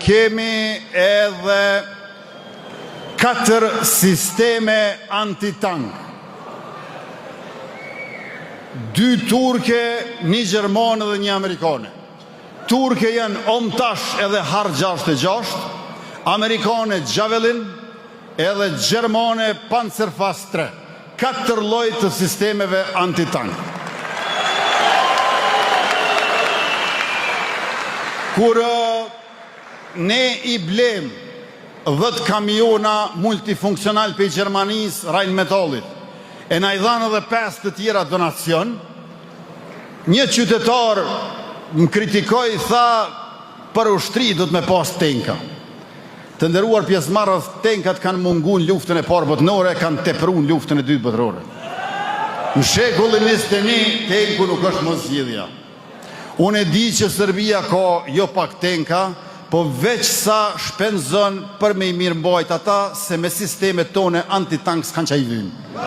kemi edhe 4 sisteme antitank. 2 turke, 1 gjermane dhe 1 amerikane. Turke janë Omtash edhe Har 66, amerikane Javelin edhe gjermane Panzerfaust 3. 4 lloj të sistemeve antitank. Kur ne i blem 10 kamiona multifunksional për Gjermanisë Rheinmetallit, e na i dhanë edhe 5 të tjera donacion, një qytetar më kritikoj, tha, për ushtri do të me pas tenka. Të nderuar pjesëmarrës, tenkat kanë mungu në luftën e parë botërore, kanë tepru në luftën e dytë botërore. Në shekullin 21, tenku nuk është mos zgjidhja. Unë e di që Serbia ka jo pak tenka, po veç sa shpenzon për me i mirëmbajt ata, se me sistemet tone antitank s'kan që i vynë.